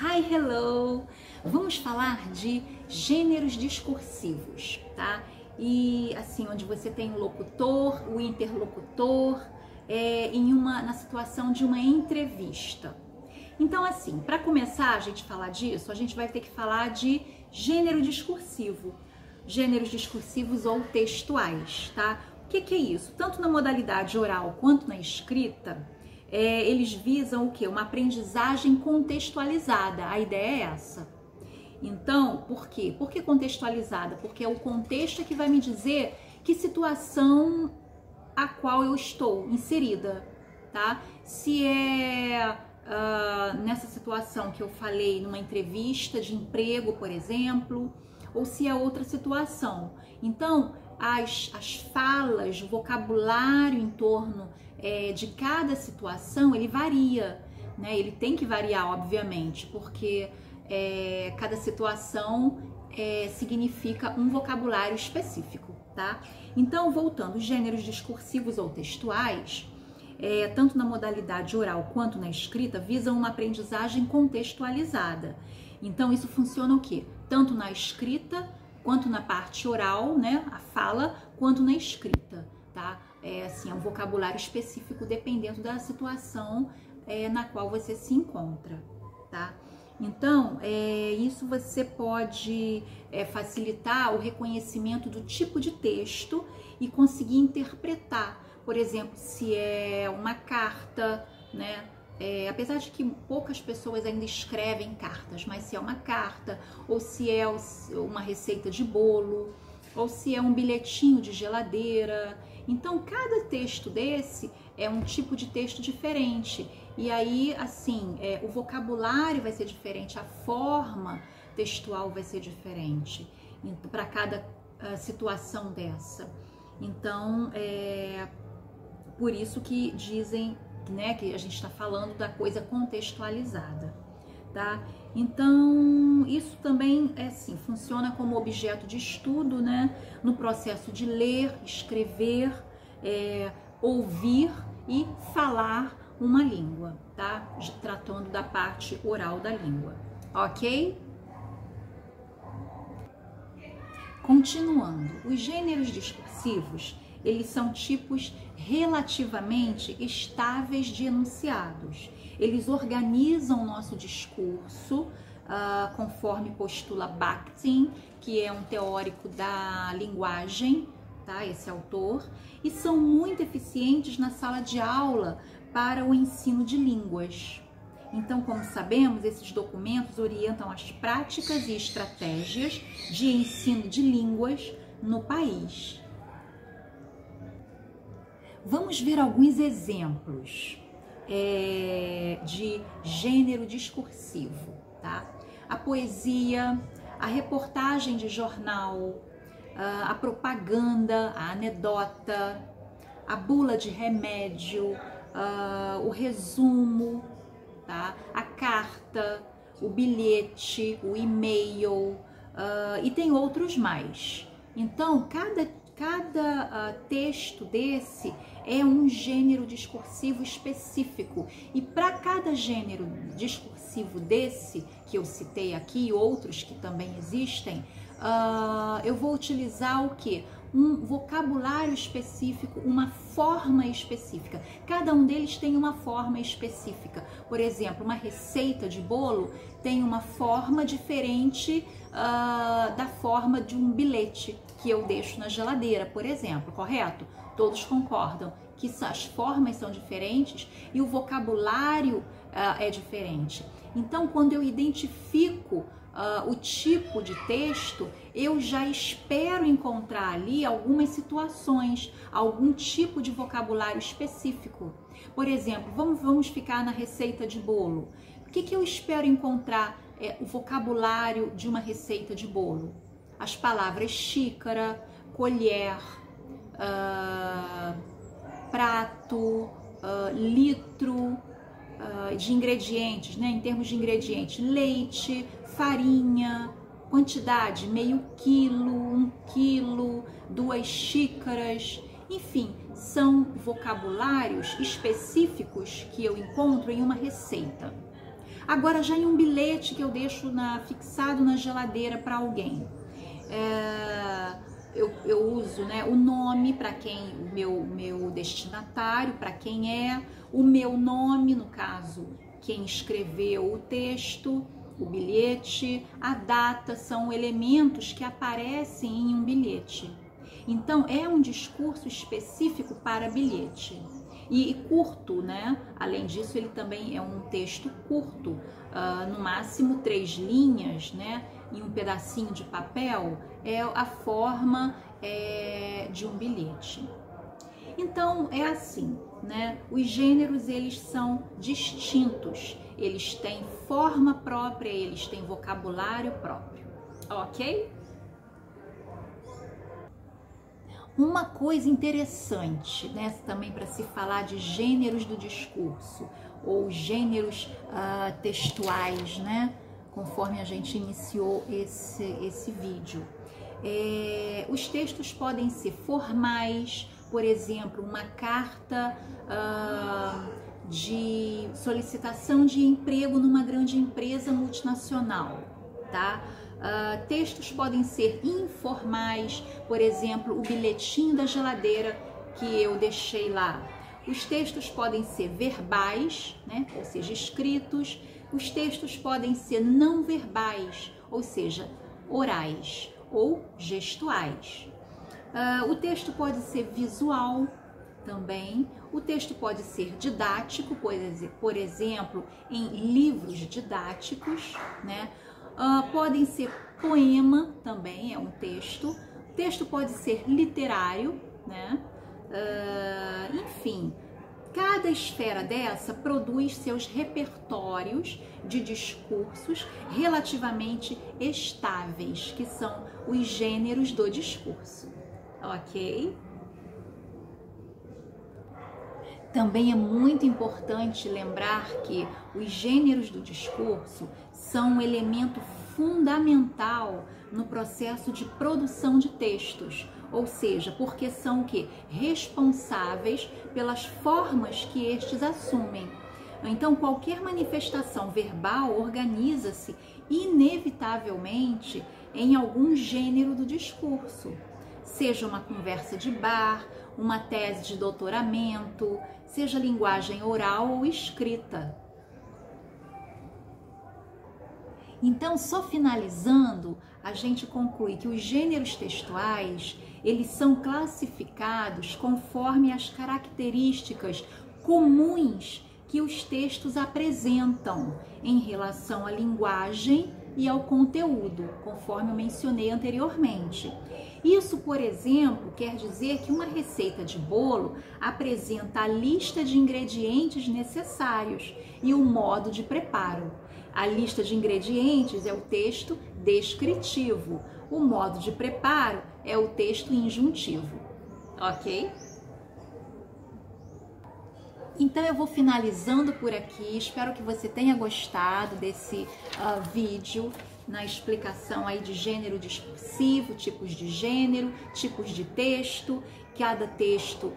Hi, hello! Vamos falar de gêneros discursivos, tá? E assim, onde você tem o locutor, o interlocutor, na situação de uma entrevista. Então, assim, para começar a gente falar disso, a gente vai ter que falar de gênero discursivo, gêneros discursivos ou textuais, tá? O que é isso? Tanto na modalidade oral quanto na escrita, eles visam o quê? Uma aprendizagem contextualizada. A ideia é essa. Então, por quê? Por que contextualizada? Porque é o contexto que vai me dizer que situação a qual eu estou inserida, tá? Se é nessa situação que eu falei numa entrevista de emprego, por exemplo, ou se é outra situação. Então, as falas, o vocabulário em torno de cada situação, ele varia, né? Ele tem que variar, obviamente, porque cada situação significa um vocabulário específico, tá? Então, voltando, os gêneros discursivos ou textuais, tanto na modalidade oral quanto na escrita, visam uma aprendizagem contextualizada. Então, isso funciona o quê? Tanto na escrita, quanto na parte oral, né, a fala, quanto na escrita, tá? É um vocabulário específico dependendo da situação na qual você se encontra, tá? Então, isso você pode facilitar o reconhecimento do tipo de texto e conseguir interpretar. Por exemplo, se é uma carta, né? Apesar de que poucas pessoas ainda escrevem cartas, mas se é uma carta, ou se é uma receita de bolo, ou se é um bilhetinho de geladeira. Então, cada texto desse é um tipo de texto diferente. E aí, assim, o vocabulário vai ser diferente, a forma textual vai ser diferente para cada situação dessa. Então, por isso que dizem, né, que a gente está falando da coisa contextualizada, tá? Então, isso também funciona como objeto de estudo, né, no processo de ler, escrever, ouvir e falar uma língua, tá? Tratando da parte oral da língua, ok? Continuando, os gêneros discursivos, eles são tipos relativamente estáveis de enunciados. Eles organizam o nosso discurso, conforme postula Bakhtin, que é um teórico da linguagem, tá? Esse autor, e são muito eficientes na sala de aula para o ensino de línguas. Então, como sabemos, esses documentos orientam as práticas e estratégias de ensino de línguas no país. Vamos ver alguns exemplos de gênero discursivo, tá? A poesia, a reportagem de jornal, a propaganda, a anedota, a bula de remédio, o resumo, tá? A carta, o bilhete, o e-mail, e tem outros mais. Então, cada texto desse é um gênero discursivo específico, e para cada gênero discursivo desse que eu citei aqui e outros que também existem, eu vou utilizar o quê? Um vocabulário específico, uma forma específica. Cada um deles tem uma forma específica. Por exemplo, uma receita de bolo tem uma forma diferente da forma de um bilhete que eu deixo na geladeira, por exemplo, correto? Todos concordam que as formas são diferentes e o vocabulário é diferente. Então, quando eu identifico o tipo de texto, eu já espero encontrar ali algumas situações, algum tipo de vocabulário específico. Por exemplo, vamos ficar na receita de bolo. O que eu espero encontrar o vocabulário de uma receita de bolo? As palavras xícara, colher, prato, litro, de ingredientes, né? Em termos de ingredientes, leite, farinha, quantidade, meio quilo, 1 quilo, 2 xícaras, enfim, são vocabulários específicos que eu encontro em uma receita. Agora, já em um bilhete que eu deixo fixado na geladeira para alguém, eu uso, né, o nome para quem, o meu destinatário, para quem é, o meu nome, no caso, quem escreveu o texto, o bilhete, a data, são elementos que aparecem em um bilhete. Então, é um discurso específico para bilhete. E curto, né? Além disso, ele também é um texto curto, no máximo 3 linhas, né? Em um pedacinho de papel, é a forma de um bilhete. Então, é assim, né? Os gêneros, eles são distintos, eles têm forma própria, eles têm vocabulário próprio, ok? Uma coisa interessante, né, também para se falar de gêneros do discurso, ou gêneros textuais, né, conforme a gente iniciou esse vídeo. Os textos podem ser formais, por exemplo, uma carta de solicitação de emprego numa grande empresa multinacional, tá? Textos podem ser informais, por exemplo, o bilhetinho da geladeira que eu deixei lá. Os textos podem ser verbais, né? Ou seja, escritos. Os textos podem ser não verbais, ou seja, orais ou gestuais. O texto pode ser visual também. O texto pode ser didático, por exemplo, em livros didáticos, né? Podem ser poema também, é um texto. O texto pode ser literário, né? Enfim, cada esfera dessa produz seus repertórios de discursos relativamente estáveis, que são os gêneros do discurso, ok? Também é muito importante lembrar que os gêneros do discurso são um elemento fundamental no processo de produção de textos, ou seja, porque são o quê? Responsáveis pelas formas que estes assumem. Então, qualquer manifestação verbal organiza-se inevitavelmente em algum gênero do discurso, seja uma conversa de bar, uma tese de doutoramento, seja linguagem oral ou escrita. Então, só finalizando, a gente conclui que os gêneros textuais, eles são classificados conforme as características comuns que os textos apresentam em relação à linguagem e ao conteúdo, conforme eu mencionei anteriormente. Isso, por exemplo, quer dizer que uma receita de bolo apresenta a lista de ingredientes necessários e o modo de preparo. A lista de ingredientes é o texto descritivo, o modo de preparo é o texto injuntivo, ok? Então eu vou finalizando por aqui, espero que você tenha gostado desse vídeo na explicação aí de gênero discursivo, tipos de gênero, tipos de texto. Cada texto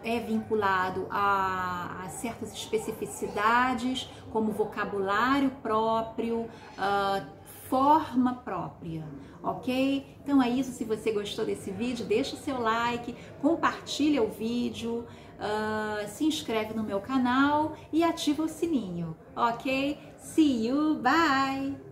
é vinculado a certas especificidades, como vocabulário próprio, forma própria, ok? Então é isso, se você gostou desse vídeo, deixa o seu like, compartilha o vídeo, se inscreve no meu canal e ativa o sininho, ok? See you, bye!